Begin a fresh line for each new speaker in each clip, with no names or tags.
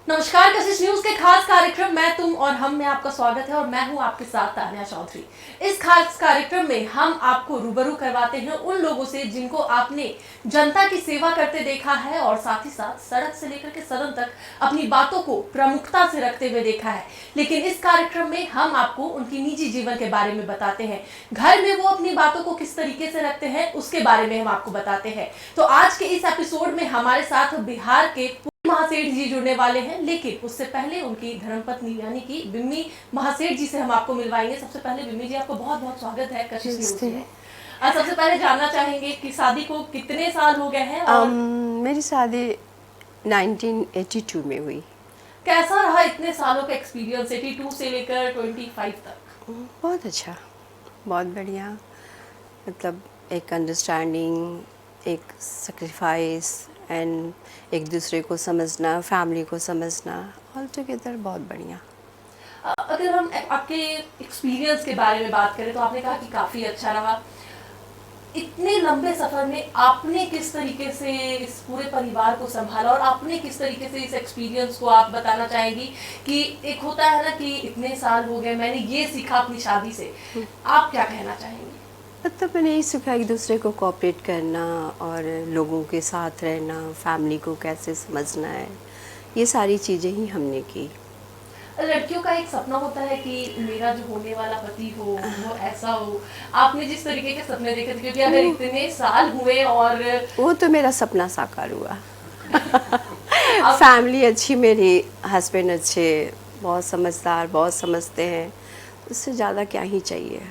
नमस्कार, कशिश न्यूज के खास कार्यक्रम मैं तुम और हम में आपका स्वागत है और मैं हूं आपके साथ तान्या चौधरी। इस खास कार्यक्रम में हम आपको रूबरू करवाते हैं उन लोगों से जिनको आपने जनता की सेवा करते देखा है और साथ ही साथ सड़क से लेकर के सदन तक अपनी बातों को प्रमुखता से रखते हुए देखा है। लेकिन इस कार्यक्रम में हम आपको उनकी निजी जीवन के बारे में बताते हैं, घर में वो अपनी बातों को किस तरीके से रखते हैं उसके बारे में हम आपको बताते हैं। तो आज के इस एपिसोड में हमारे साथ बिहार के महासेठ जी जुड़ने वाले हैं, लेकिन उससे पहले उनकी धर्मपत्नी यानी कि बिम्मी महासेठ जी से हम आपको मिलवाएंगे। सबसे पहले बिम्मी जी, आपको बहुत बहुत स्वागत है कशिश न्यूज में। सबसे पहले जानना चाहेंगे कि शादी को कितने साल हो गए हैं और
मेरी शादी 1982 में हुई।
कैसा रहा इतने सालों का एक्सपीरियंस 82 से लेकर 25 तक?
बहुत अच्छा, बहुत बढ़िया। मतलब एक अंडरस्टैंडिंग, एक सेक्रीफाइस एंड एक दूसरे को समझना, फैमिली को समझना, ऑल टुगेदर बहुत बढ़िया।
अगर हम आपके एक्सपीरियंस के बारे में बात करें तो आपने कहा कि काफ़ी अच्छा रहा। इतने लंबे सफर में आपने किस तरीके से इस पूरे परिवार को संभाला और आपने किस तरीके से इस एक्सपीरियंस को आप बताना चाहेंगी कि एक होता है ना कि इतने साल हो गए मैंने ये सीखा अपनी शादी से, आप क्या कहना चाहेंगी?
मतलब मैंने यही सीखा एक दूसरे को कोऑपरेट करना और लोगों के साथ रहना, फैमिली को कैसे समझना है, ये सारी चीज़ें ही हमने की।
लड़कियों का एक सपना होता है कि मेरा जो होने वाला पति हो वो ऐसा हो। आपने जिस तरीके के सपने देखे थे, क्योंकि अगर इतने साल हुए और
वो तो मेरा सपना साकार हुआ। फैमिली अच्छी, मेरी हस्बैंड अच्छे, बहुत समझदार, बहुत समझते हैं, उससे ज़्यादा क्या ही चाहिए।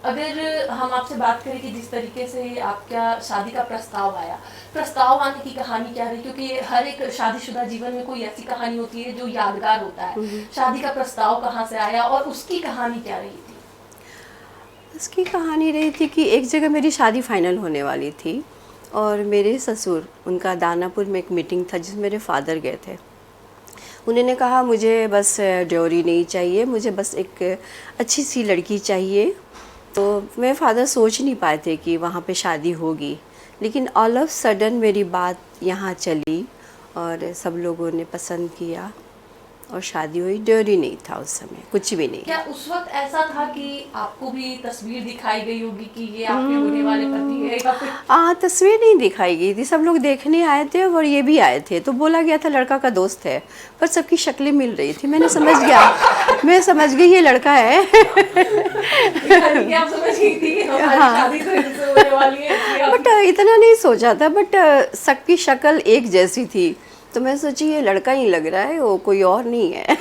अगर हम आपसे बात करें कि जिस तरीके से आपका शादी का प्रस्ताव आने की कहानी क्या रही, क्योंकि हर एक शादीशुदा जीवन में कोई ऐसी कहानी होती है जो यादगार होता है। शादी का प्रस्ताव कहाँ से आया और उसकी कहानी क्या रही थी?
उसकी कहानी रही थी कि एक जगह मेरी शादी फाइनल होने वाली थी और मेरे ससुर, उनका दानापुर में एक मीटिंग था जिसमें मेरे फादर गए थे। उन्होंने कहा मुझे बस ड्योरी नहीं चाहिए, मुझे बस एक अच्छी सी लड़की चाहिए। तो मेरे फादर सोच नहीं पाए थे कि वहाँ पे शादी होगी, लेकिन ऑल ऑफ सडन मेरी बात यहाँ चली और सब लोगों ने पसंद किया और शादी हुई। ड्योरी नहीं था उस समय, कुछ भी नहीं।
क्या उस वक्त ऐसा था कि आपको भी तस्वीर दिखाई गई होगी कि ये आपके होने वाले पति है या फिर?
तस्वीर नहीं दिखाई गई थी, सब लोग देखने आए थे और ये भी आए थे, तो बोला गया था लड़का का दोस्त है, पर सबकी शक्लें मिल रही थी। मैं समझ गई ये लड़का है।
आप समझ गई थी कि हमारी शादी तो इनसे होने वाली है?
बट इतना नहीं सोचा था, बट सबकी शक्ल एक जैसी थी, तो मैं सोची ये लड़का ही लग रहा है, वो कोई और नहीं है।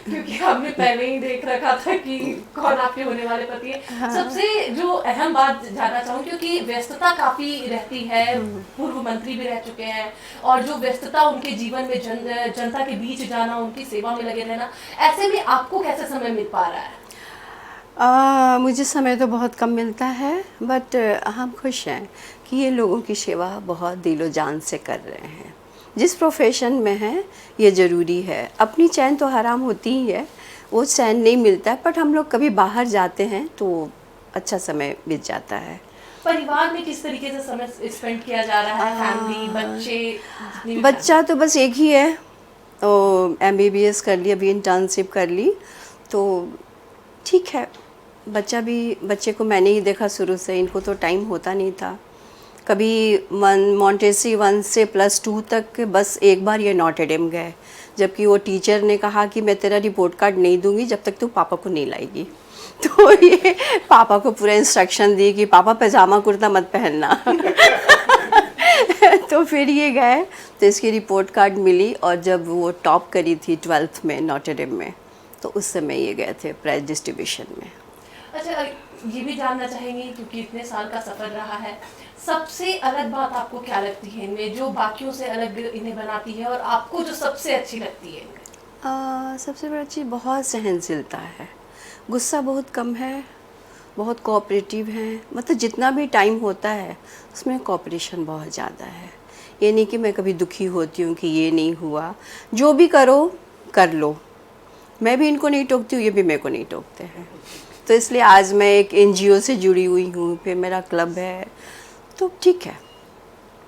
क्योंकि हमने पहले ही देख रखा था कि कौन आपके होने वाले पति है। हाँ। सबसे जो अहम बात जानना चाहूँ, क्योंकि व्यस्तता काफी रहती है, पूर्व मंत्री भी रह चुके हैं और जो व्यस्तता उनके जीवन में जनता के बीच जाना, उनकी सेवा में लगे रहना, ऐसे में आपको कैसे समय मिल पा रहा है?
मुझे समय तो बहुत कम मिलता है, बट हम खुश हैं कि ये लोगों की सेवा बहुत दिलो जान से कर रहे हैं। जिस प्रोफेशन में हैं ये ज़रूरी है। अपनी चैन तो हराम होती ही है, वो चैन नहीं मिलता, बट हम लोग कभी बाहर जाते हैं तो अच्छा समय बीत जाता है।
परिवार में किस तरीके से समय स्पेंड किया जा रहा है? फैमिली, बच्चे?
बच्चा तो बस एक ही है, तो MBBS कर ली, अभी इंटर्नशिप कर ली, तो ठीक है। बच्चे को मैंने ही देखा शुरू से, इनको तो टाइम होता नहीं था। कभी मॉन्टेसरी 1 से +2 तक बस एक बार ये नॉटेडेम गए, जबकि वो टीचर ने कहा कि मैं तेरा रिपोर्ट कार्ड नहीं दूंगी जब तक तू पापा को नहीं लाएगी। तो ये पापा को पूरा इंस्ट्रक्शन दी कि पापा पैजामा कुर्ता मत पहनना। तो फिर ये गए, तो इसकी रिपोर्ट कार्ड मिली, और जब वो टॉप करी थी 12th में नॉटेडेम में, तो उस समय ये गए थे प्राइज डिस्ट्रीब्यूशन में।
अच्छा, ये भी जानना चाहेंगे क्योंकि इतने साल का सफर रहा है, सबसे अलग बात आपको क्या लगती है इनमें, जो बाकियों से अलग इन्हें बनाती है और आपको जो सबसे अच्छी लगती है इनमें?
सबसे बड़ी चीज़ बहुत सहनशीलता है, गुस्सा बहुत कम है, बहुत कोऑपरेटिव हैं। मतलब जितना भी टाइम होता है उसमें कोऑपरेशन बहुत ज़्यादा है। ये नहीं कि मैं कभी दुखी होती हूँ कि ये नहीं हुआ, जो भी करो कर लो। मैं भी इनको नहीं टोकती हूँ, ये भी मेरे को नहीं टोकते हैं। तो इसलिए आज मैं एक NGO से जुड़ी हुई हूँ, फिर मेरा क्लब है, तो ठीक है।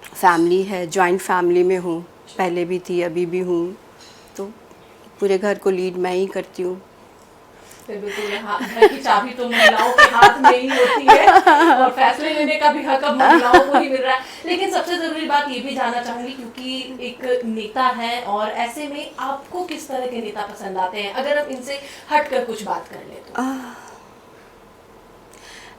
फैमिली है, जॉइंट फैमिली में हूँ, पहले भी थी, अभी भी हूँ, तो पूरे घर को लीड मैं ही करती हूँ।
फिर बिल्कुल घर की चाबी तो महिलाओं के हाथ में ही होती है और फैसले लेने का भी हक अब महिलाओं को ही मिल रहा है। लेकिन सबसे जरूरी बात ये भी जानना चाहूंगी, क्योंकि एक नेता है और ऐसे में आपको किस तरह के नेता पसंद आते हैं, अगर हम इनसे हटकर कुछ बात कर ले तो?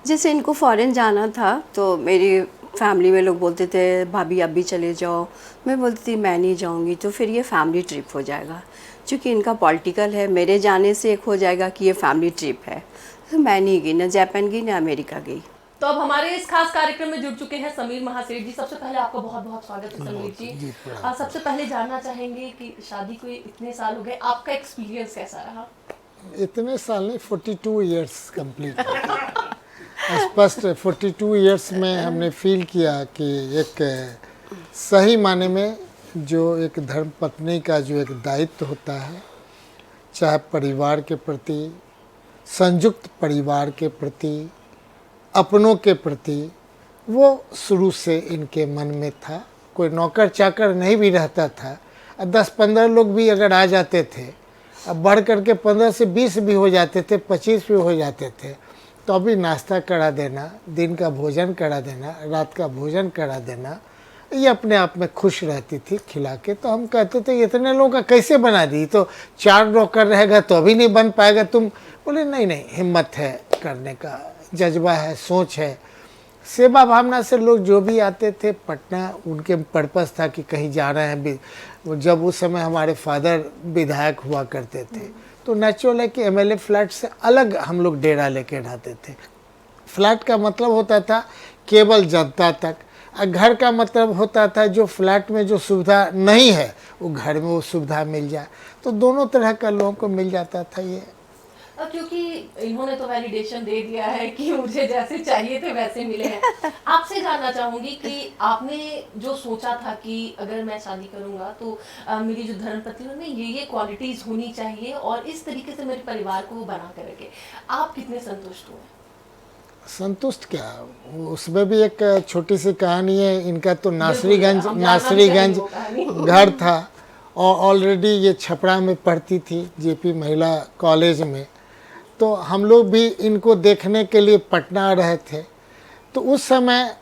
जैसे इनको फॉरेन जाना था तो मेरी फैमिली में लोग बोलते थे भाभी आप भी चले जाओ, मैं बोलती थी मैं नहीं जाऊंगी, तो फिर ये फैमिली ट्रिप हो जाएगा। क्योंकि इनका पॉलिटिकल है, मेरे जाने से एक हो जाएगा कि ये फैमिली ट्रिप है, तो मैं नहीं गई, ना जापान गई ना अमेरिका गई।
तो अब हमारे इस खास कार्यक्रम में जुड़ चुके हैं समीर महासेठ जी। सबसे पहले आपका बहुत बहुत स्वागत है समीर जी। सबसे पहले जानना चाहेंगे कि शादी को इतने साल हो गए, आपका एक्सपीरियंस कैसा रहा?
इतने साल नहीं, 42 इयर्स कंप्लीट स्पष्ट 42 इयर्स में हमने फील किया कि एक सही माने में जो एक धर्म पत्नी का जो एक दायित्व होता है, चाहे परिवार के प्रति, संयुक्त परिवार के प्रति, अपनों के प्रति, वो शुरू से इनके मन में था। कोई नौकर चाकर नहीं भी रहता था, 10-15 लोग भी अगर आ जाते थे, अब बढ़ करके 15 से 20 भी हो जाते थे, 25 भी हो जाते थे, तो अभी नाश्ता करा देना, दिन का भोजन करा देना, रात का भोजन करा देना, ये अपने आप में खुश रहती थी खिला के। तो हम कहते थे इतने लोगों का कैसे बना दी, तो 4 नौकर रहेगा तो अभी नहीं बन पाएगा। तुम बोले नहीं नहीं, हिम्मत है करने का, जज्बा है, सोच है, सेवा भावना से लोग जो भी आते थे पटना, उनके पर्पस था कि कहीं जा रहे हैं। जब उस समय हमारे फादर विधायक हुआ करते थे तो नेचुरल है कि एमएलए फ्लैट से अलग हम लोग डेरा लेके रहते थे। फ्लैट का मतलब होता था केवल जनता तक, और घर का मतलब होता था जो फ्लैट में जो सुविधा नहीं है वो घर में वो सुविधा मिल जाए। तो दोनों तरह का लोगों को मिल जाता था ये।
क्योंकि इन्होंने तो वैलिडेशन दे दिया है कि मुझे जैसे चाहिए थे वैसे मिले हैं। आपसे जानना चाहूंगी कि आपने जो सोचा था कि अगर मैं शादी करूंगा तो मेरी जो धर्मपत्नी उनमें ये क्वालिटीज होनी चाहिए और इस तरीके से मेरे परिवार को वो बना कर रखे, आप कितने संतुष्ट हुए?
संतुष्ट क्या, उसमें भी एक छोटी सी कहानी है। इनका तो नासरीगंज घर था और ऑलरेडी ये छपरा में पढ़ती थी जेपी महिला कॉलेज में, तो हम लोग भी इनको देखने के लिए पटना आ रहे थे। तो उस समय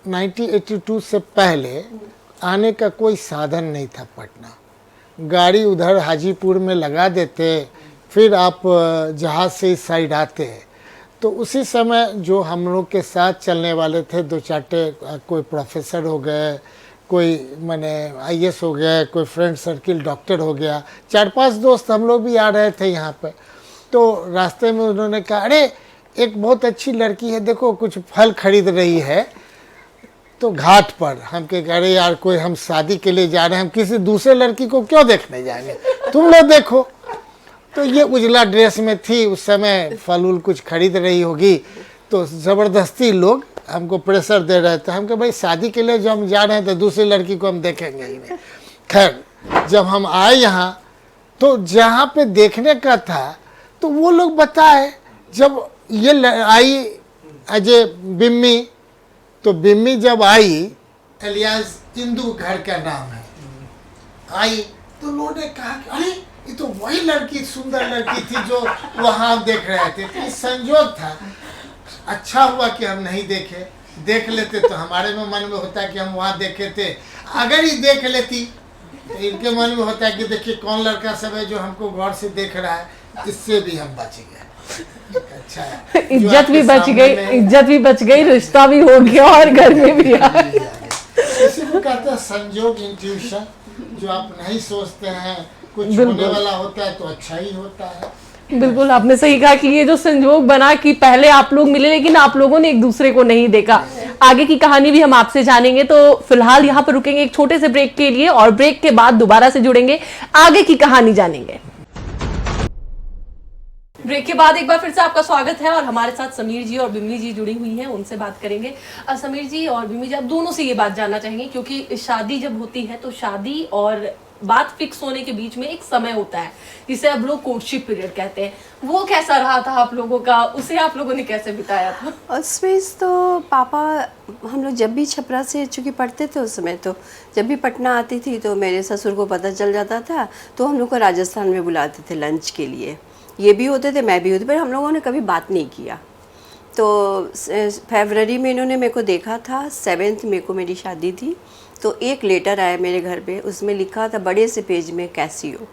1982 से पहले आने का कोई साधन नहीं था पटना, गाड़ी उधर हाजीपुर में लगा देते, फिर आप जहाज़ से इस साइड आते। तो उसी समय जो हम लोग के साथ चलने वाले थे 2-4 कोई प्रोफेसर हो गए, कोई माने आईएएस हो गया, कोई फ्रेंड सर्किल डॉक्टर हो गया, 4-5 दोस्त हम लोग भी आ रहे थे यहाँ पे। तो रास्ते में उन्होंने कहा अरे एक बहुत अच्छी लड़की है, देखो कुछ फल खरीद रही है तो घाट पर। हम कह अरे यार कोई हम शादी के लिए जा रहे हैं, हम किसी दूसरे लड़की को क्यों देखने जाएंगे, तुम लोग देखो। तो ये उजला ड्रेस में थी उस समय, फल उल कुछ खरीद रही होगी, तो ज़बरदस्ती लोग हमको प्रेशर दे रहे थे। हम कहे भाई शादी के लिए जो हम जा रहे हैं तो दूसरी लड़की को हम देखेंगे ही नहीं। खैर जब हम आए यहाँ तो जहाँ पे देखने का था तो वो लोग बताए, जब ये आई अजय बिम्मी, तो बिम्मी जब आई, एलियास इंदू घर का नाम है, आई तो लोगों ने कहा कि अरे ये तो वही लड़की, सुंदर लड़की थी जो वहाँ देख रहे थे। तो ये संजोग था, अच्छा हुआ कि हम नहीं देखे, देख लेते तो हमारे में मन में होता है कि हम वहाँ देखे थे। अगर ही देख लेती तो इनके मन में होता है कि देखिए कौन लड़का सब है जो हमको गौर से देख रहा है, इससे भी हम बच गए। अच्छा
इज्जत भी बच गई, रिश्ता भी हो गया और घर में भी आ गया।
इसी को कहते हैं संजोग, इंट्यूशन। जो आप नहीं सोचते हैं कुछ होने वाला होता है तो अच्छा ही होता है।
बिल्कुल आपने सही कहा कि ये जो संजोग बना कि पहले आप लोग मिले लेकिन आप लोगों ने एक दूसरे को नहीं देखा। आगे की कहानी भी हम आपसे जानेंगे, तो फिलहाल यहाँ पर रुकेंगे एक छोटे से ब्रेक के लिए और ब्रेक के बाद दोबारा से जुड़ेंगे, आगे की कहानी जानेंगे। ब्रेक के बाद एक बार फिर से आपका स्वागत है और हमारे साथ समीर जी और बिमली जी जुड़ी हुई हैं, उनसे बात करेंगे। समीर जी और बिमली जी, आप दोनों से ये बात जानना चाहेंगे क्योंकि शादी जब होती है तो शादी और बात फिक्स होने के बीच में एक समय होता है जिसे अब लोग कोर्टशिप पीरियड कहते हैं, वो कैसा रहा था आप लोगों का, उसे आप लोगों ने कैसे बिताया था?
उसमें तो पापा, हम लोग जब भी छपरा से चूँकि पढ़ते थे उस समय, तो जब भी पटना आती थी तो मेरे ससुर को पता चल जाता था, तो हम लोग को राजस्थान में बुलाते थे लंच के लिए। ये भी होते थे, मैं भी होती, पर हम लोगों ने कभी बात नहीं किया। तो फरवरी में इन्होंने मेरे को देखा था, 7 मई को मेरी शादी थी, तो एक लेटर आया मेरे घर पे, उसमें लिखा था बड़े से पेज में कैसी हो।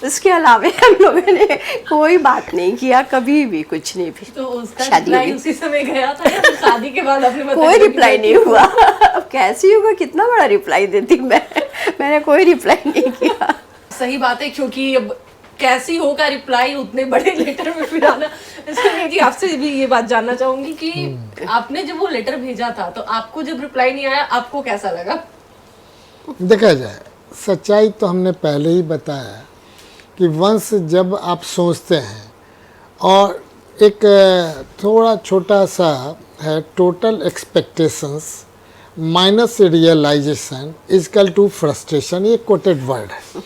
उसके अलावा हम लोगों ने कोई बात नहीं किया, कभी भी कुछ नहीं भी।
तो उसका
शादी
रिप्लाई
हुई।
उसी समय गया था या फिर शादी के बाद आपने बताया
कोई
कि
रिप्लाई नहीं हुआ। अब कैसी होगा, कितना बड़ा रिप्लाई देती मैंने कोई रिप्लाई नहीं किया।
सही बात है, क्योंकि अब कैसी हो का रिप्लाई उतने बड़े लेटर में फिर आना, इसलिए कि आपसे भी ये बात जानना चाहूंगी कि आपने जब वो लेटर भेजा था तो आपको जब रिप्लाई नहीं आया आपको कैसा लगा?
देखा जाए, सच्चाई तो हमने पहले ही बताया कि वंश जब आप सोचते हैं और एक थोड़ा छोटा सा है, total expectations minus realisation is equal to frustration, ये कोटेड वर्ड है।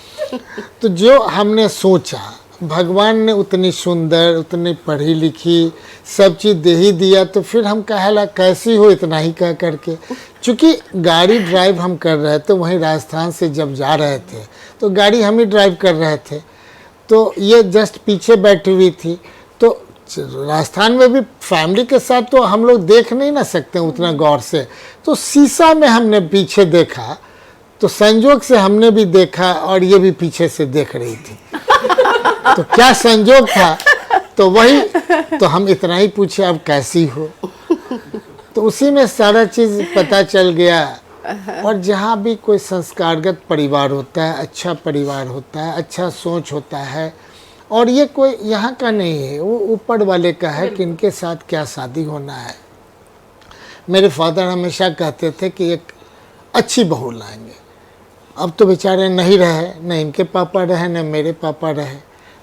तो जो हमने सोचा, भगवान ने उतनी सुंदर, उतनी पढ़ी लिखी, सब चीज़ दे ही दिया, तो फिर हम कहला कैसी हो इतना ही कह करके। चूँकि गाड़ी ड्राइव हम कर रहे थे, वहीं राजस्थान से जब जा रहे थे तो गाड़ी हम ही ड्राइव कर रहे थे, तो ये जस्ट पीछे बैठी हुई थी। तो राजस्थान में भी फैमिली के साथ तो हम लोग देख नहीं ना सकते उतना गौर से, तो शीशा में हमने पीछे देखा, तो संजोग से हमने भी देखा और ये भी पीछे से देख रही थी। तो क्या संजोग था, तो वही, तो हम इतना ही पूछे अब कैसी हो, तो उसी में सारा चीज़ पता चल गया। और जहाँ भी कोई संस्कारगत परिवार होता है, अच्छा परिवार होता है, अच्छा सोच होता है, और ये कोई यहाँ का नहीं है, वो ऊपर वाले का है कि इनके साथ क्या शादी होना है। मेरे फादर हमेशा कहते थे कि एक अच्छी बहू लाएंगे। अब तो बेचारे नहीं रहे, न इनके पापा रहे न मेरे पापा रहे,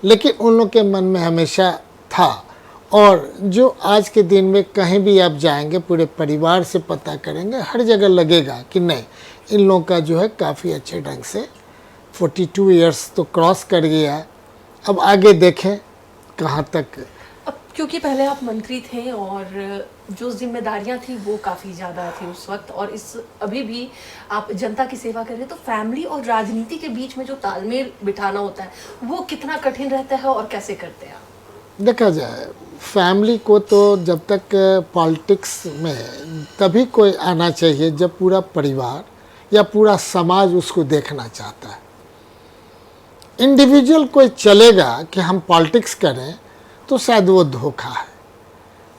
लेकिन उन लोग के मन में हमेशा था। और जो आज के दिन में कहीं भी आप जाएंगे, पूरे परिवार से पता करेंगे, हर जगह लगेगा कि नहीं, इन लोगों का जो है काफ़ी अच्छे ढंग से 42 इयर्स तो क्रॉस कर गया। अब आगे देखें कहाँ तक।
अब क्योंकि पहले आप मंत्री थे और जो जिम्मेदारियां थी वो काफ़ी ज़्यादा थी उस वक्त, और इस अभी भी आप जनता की सेवा कर रहे हैं, तो फैमिली और राजनीति के बीच में जो तालमेल बिठाना होता है वो कितना कठिन रहता है और कैसे करते हैं आप?
देखा जाए, फैमिली को तो जब तक पॉलिटिक्स में तभी कोई आना चाहिए जब पूरा परिवार या पूरा समाज उसको देखना चाहता है। इंडिविजुअल कोई चलेगा कि हम पॉलिटिक्स करें तो शायद वो धोखा है।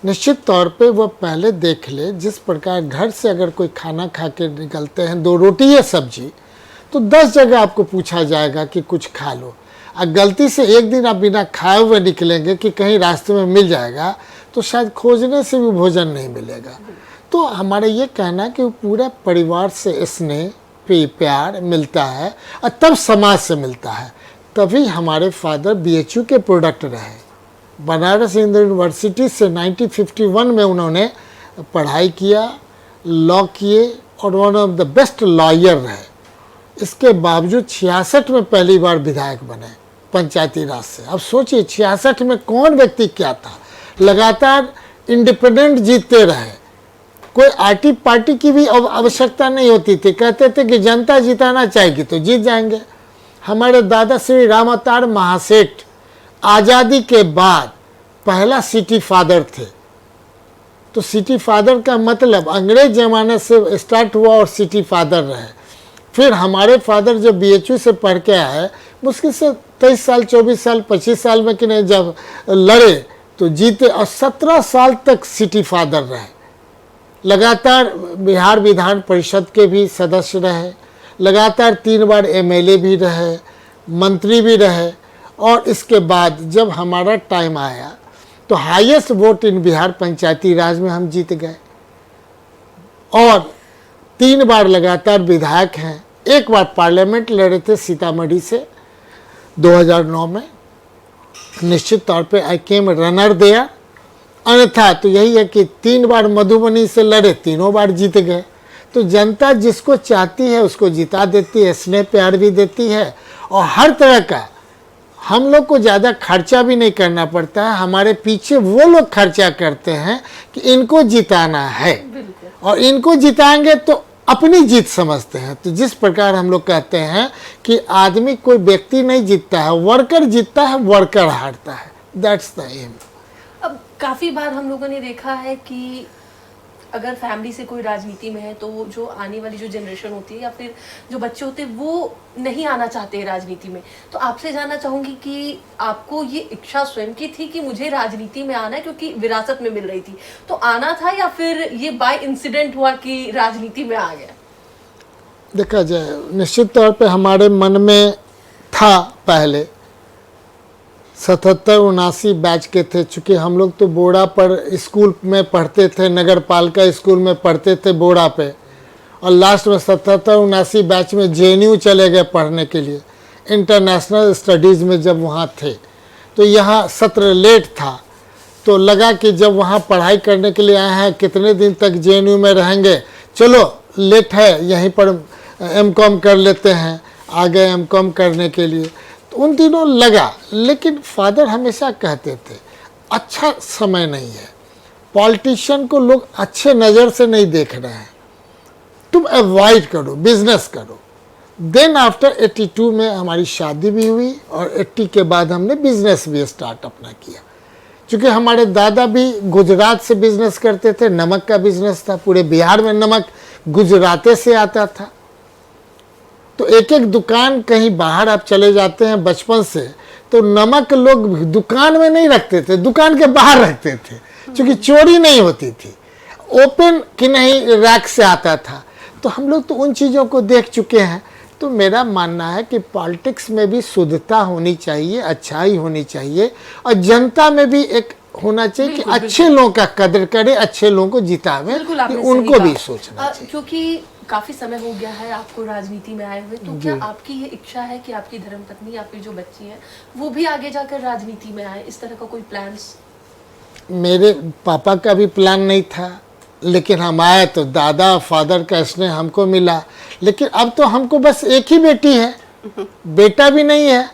निश्चित तौर पे वो पहले देख ले, जिस प्रकार घर से अगर कोई खाना खा के निकलते हैं, 2 रोटी या सब्जी, तो 10 जगह आपको पूछा जाएगा कि कुछ खा लो। और गलती से एक दिन आप बिना खाए हुए निकलेंगे कि कहीं रास्ते में मिल जाएगा, तो शायद खोजने से भी भोजन नहीं मिलेगा। तो हमारा ये कहना कि पूरे परिवार से स्नेह प्यार मिलता है और तब समाज से मिलता है। तभी हमारे फादर BHU के प्रोडक्ट रहे। बनारस हिंदू यूनिवर्सिटी से 1951 में उन्होंने पढ़ाई किया, लॉ किए और one of the best lawyer रहे। इसके बावजूद 66 में पहली बार विधायक बने पंचायती राज से। अब सोचिए 66 में कौन व्यक्ति क्या था, लगातार इंडिपेंडेंट जीतते रहे, कोई आर्टी पार्टी की भी आवश्यकता नहीं होती थी। कहते थे कि जनता जिताना चाहेगी तो जीत जाएंगे। हमारे दादा श्री राम अवतार महासेठ आज़ादी के बाद पहला सिटी फादर थे। तो सिटी फादर का मतलब अंग्रेज ज़माने से स्टार्ट हुआ और सिटी फादर रहे। फिर हमारे फादर जब BHU से पढ़ के आए, मुश्किल से 23 साल 24 साल 25 साल में कि नहीं जब लड़े तो जीते, और 17 साल तक सिटी फादर रहे। लगातार बिहार विधान परिषद के भी सदस्य रहे, लगातार 3 बार MLA भी रहे, मंत्री भी रहे। और इसके बाद जब हमारा टाइम आया तो हाईएस्ट वोट इन बिहार पंचायती राज में हम जीत गए, और 3 बार लगातार विधायक हैं। एक बार पार्लियामेंट लड़े थे सीतामढ़ी से 2009 में। निश्चित तौर पे आई केम रनर देयर। अन्यथा तो यही है कि 3 बार मधुबनी से लड़े, तीनों बार जीत गए। तो जनता जिसको चाहती है उसको जिता देती है, स्नेह प्यार भी देती है, और हर तरह का हम लोग को ज़्यादा खर्चा भी नहीं करना पड़ता है। हमारे पीछे वो लोग खर्चा करते हैं कि इनको जिताना है, और इनको जिताएंगे तो अपनी जीत समझते हैं। तो जिस प्रकार हम लोग कहते हैं कि आदमी कोई व्यक्ति नहीं जीतता है, वर्कर जीतता है, वर्कर हारता है। That's the aim.
अब काफी बार हम लोगों ने देखा है कि अगर फैमिली से कोई राजनीति में है तो जो आने वाली जो जनरेशन होती है या फिर जो बच्चे होते हैं वो नहीं आना चाहते हैं राजनीति में। तो आपसे जानना चाहूंगी कि आपको ये इच्छा स्वयं की थी कि मुझे राजनीति में आना है क्योंकि विरासत में मिल रही थी, तो आना था, या फिर ये बाय इंसिडेंट हुआ कि राजनीति में आ गया?
देखा जाए, निश्चित तौर पे हमारे मन में था पहले 77-79 बैच के थे, चूँकि हम लोग तो बोड़ा पर स्कूल में पढ़ते थे, नगर पालिका स्कूल में पढ़ते थे बोड़ा पे, और लास्ट में 77-79 बैच में JNU चले गए पढ़ने के लिए, इंटरनेशनल स्टडीज़ में जब वहाँ थे। तो यहाँ सत्र लेट था, तो लगा कि जब वहाँ पढ़ाई करने के लिए आए हैं, कितने दिन तक JNU में रहेंगे, चलो लेट है यहीं पर MCOM कर लेते हैं, आ गए MCOM करने के लिए। उन दिनों लगा, लेकिन फादर हमेशा कहते थे अच्छा समय नहीं है, पॉलिटिशियन को लोग अच्छे नज़र से नहीं देख रहे हैं, तुम अवॉइड करो, बिजनेस करो। देन आफ्टर 82 में हमारी शादी भी हुई, और 80 के बाद हमने बिजनेस भी स्टार्ट अपना किया। क्योंकि हमारे दादा भी गुजरात से बिजनेस करते थे, नमक का बिजनेस था, पूरे बिहार में नमक गुजराते से आता था। तो एक एक दुकान, कहीं बाहर आप चले जाते हैं बचपन से, तो नमक लोग दुकान में नहीं रखते थे, दुकान के बाहर रखते थे, क्योंकि चोरी नहीं होती थी, ओपन कि नहीं रैक से आता था। तो हम लोग तो उन चीज़ों को देख चुके हैं। तो मेरा मानना है कि पॉलिटिक्स में भी शुद्धता होनी चाहिए, अच्छाई होनी चाहिए, और जनता में भी एक होना चाहिए कि अच्छे लोगों का कदर करे, अच्छे लोगों को जितावे, उनको भी सोचना चाहिए।
क्योंकि काफी समय हो गया है आपको राजनीति में आए हुए, तो क्या आपकी ये इच्छा है कि आपकी धर्मपत्नी या फिर जो बच्ची है वो भी आगे जाकर राजनीति में आए? इस तरह का कोई प्लान्स?
मेरे पापा का भी प्लान नहीं था, लेकिन हम आए तो दादा फादर का स्नेह हमको मिला। लेकिन अब तो हमको बस एक ही बेटी है, बेटा भी नहीं है।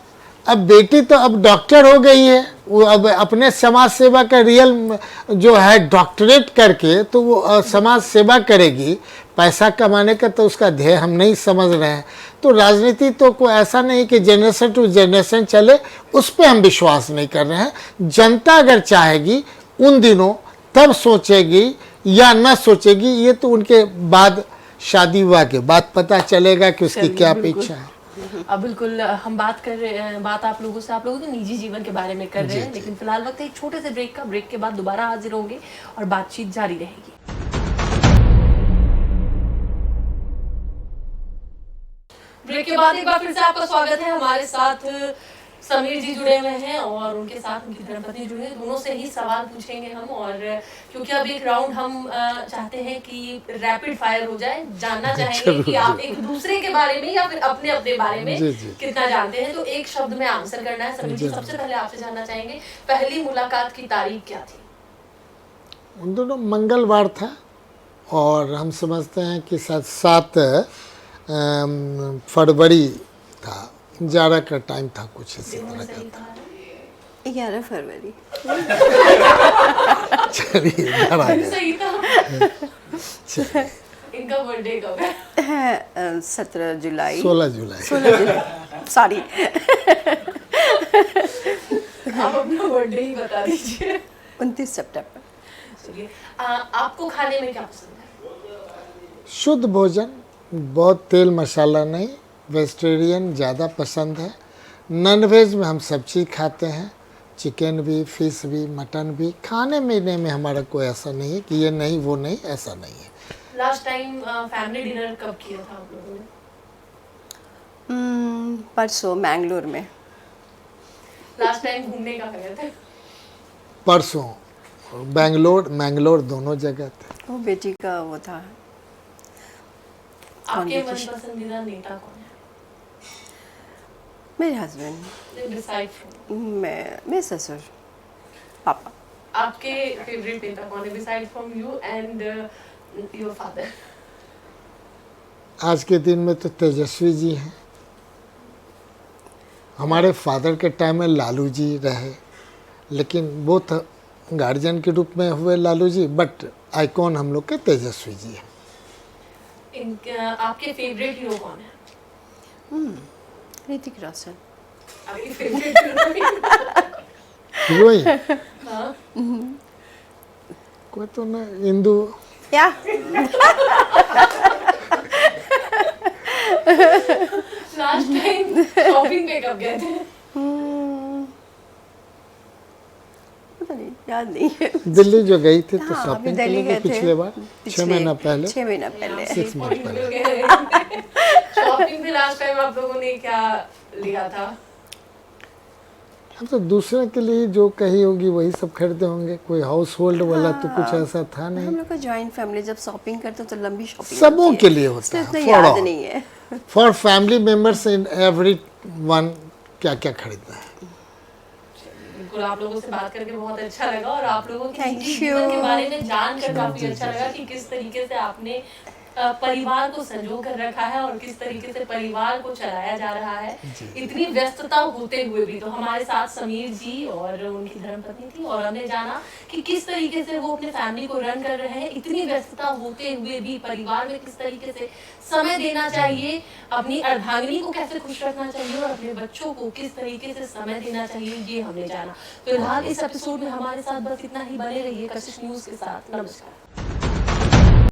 अब बेटी तो अब डॉक्टर हो गई है, वो अब अपने समाज सेवा का रियल जो है डॉक्टरेट करके तो वो समाज सेवा करेगी। पैसा कमाने का तो उसका ध्येय हम नहीं समझ रहे हैं। तो राजनीति तो कोई ऐसा नहीं कि जनरेशन टू जनरेशन चले, उस पर हम विश्वास नहीं कर रहे हैं। जनता अगर चाहेगी उन दिनों तब सोचेगी या न सोचेगी, ये तो उनके बाद शादी हुआ के बाद पता चलेगा कि उसकी क्या अपेक्षा है।
अब बिल्कुल हम बात कर रहे हैं, बात आप लोगों के निजी जीवन के बारे में कर रहे हैं, लेकिन फिलहाल वक्त है एक छोटे से ब्रेक का। ब्रेक के बाद दोबारा हाजिर होंगे और बातचीत जारी रहेगी। ब्रेक के बाद एक बार फिर से आपका स्वागत है। हमारे साथ समीर जी जुड़े हुए हैं और उनके साथ उनकी धर्मपत्नी जुड़े हैं। दोनों से ही सवाल पूछेंगे हम, और क्योंकि अब एक राउंड हम चाहते हैं कि रैपिड फायर हो जाए। जानना चाहेंगे कि आप एक दूसरे के बारे में या फिर अपने अपने बारे में कितना जानते हैं। तो एक शब्द में आंसर करना है। समीर जी, सबसे पहले आपसे जानना चाहेंगे पहली मुलाकात की तारीख क्या थी?
उन दोनों मंगलवार था, और हम समझते हैं कि 7 फरवरी था, जाड़ा का टाइम था, कुछ इसी तरह का था।
11 फरवरी।
चलिए
सही था। इनका बर्थडे कब है?
17 जुलाई।
16 जुलाई।
सॉरी।
आप अपना बर्थडे ही बता दीजिए।
29 सितंबर।
चलिए, आपको खाने में क्या पसंद है?
शुद्ध भोजन, बहुत तेल मसाला नहीं, वेजिटेरियन ज़्यादा पसंद है। नॉन वेज में हम सब चीज़ खाते हैं, चिकन भी, फिश भी, मटन भी। खाने पीने में हमारा कोई ऐसा नहीं है कि ये नहीं वो नहीं, ऐसा नहीं है।
लास्ट टाइम फैमिली डिनर कब किया था आप लोगों ने?
परसों मैंगलोर में।
लास्ट टाइम घूमने का गए थे?
परसों मैंगलोर दोनों जगह थे।
वो बेटी का वो था।
आपके मन पसंदीदा नेता कौन है?
मेरे हस्बैंड। मैं ससुर, पापा।
आपके फेवरेट नेता कौन है beside from you and your father?
आज के दिन में तो तेजस्वी जी हैं। हमारे फादर के टाइम में लालू जी रहे, लेकिन वो गार्जियन के रूप में हुए लालू जी, बट आइकॉन हम लोग के तेजस्वी जी हैं।
आपके फेवरेट हीरो कौन है?
ऋतिक रोशन।
आपकी फेवरेट
हीरोइन
हाँ
कोई तो ना, इंदु।
या
लास्ट टाइम शॉपिंग पे कब गए थे?
पता नहीं, याद नहीं है।
दिल्ली जो गई थी तो
हाँ,
शॉपिंग
अभी
के
दिल्ली
लिए
गए थे।
पिछले बार 6 महीना पहले।
6 महीना पहले।
6 मंथ पहले।
शॉपिंग पे लास्ट टाइम आप लोगों ने क्या लिया था?
हम तो दूसरे के लिए जो कही होगी वही सब खरीदे होंगे, कोई हाउस होल्ड वाला तो कुछ ऐसा था
हम
नहीं।
लोग का जॉइंट फैमिली, जब शॉपिंग करते हो तो लंबी शॉपिंग
सबों
होती
के
है।
लिए होता
इसलिए
है,
इतना
for
याद
all।
नहीं है।
For family members in every one क्या क्या खरीदना है।
बिल्कुल, आप लोगों से बात करके बहुत अच्छा लगा और आप लोगों के
Thank
निजी
you।
जीवन के बारे में जानकर काफी अच्छा लगा कि किस तरीके से आपने परिवार को संजो कर रखा है और किस तरीके से परिवार को चलाया जा रहा है, इतनी व्यस्तता होते हुए भी। तो हमारे साथ समीर जी और उनकी धर्मपत्नी थी और हमने जाना कि किस तरीके से वो अपने फैमिली को रन कर रहे हैं, इतनी व्यस्तता होते हुए भी परिवार में किस तरीके से समय देना चाहिए, अपनी अर्धांगिनी को कैसे खुश रखना चाहिए और अपने बच्चों को किस तरीके से समय देना चाहिए, ये हमने जाना। फिलहाल इस एपिसोड में हमारे साथ बस इतना ही। बने रहिए कशिश न्यूज के साथ। नमस्कार।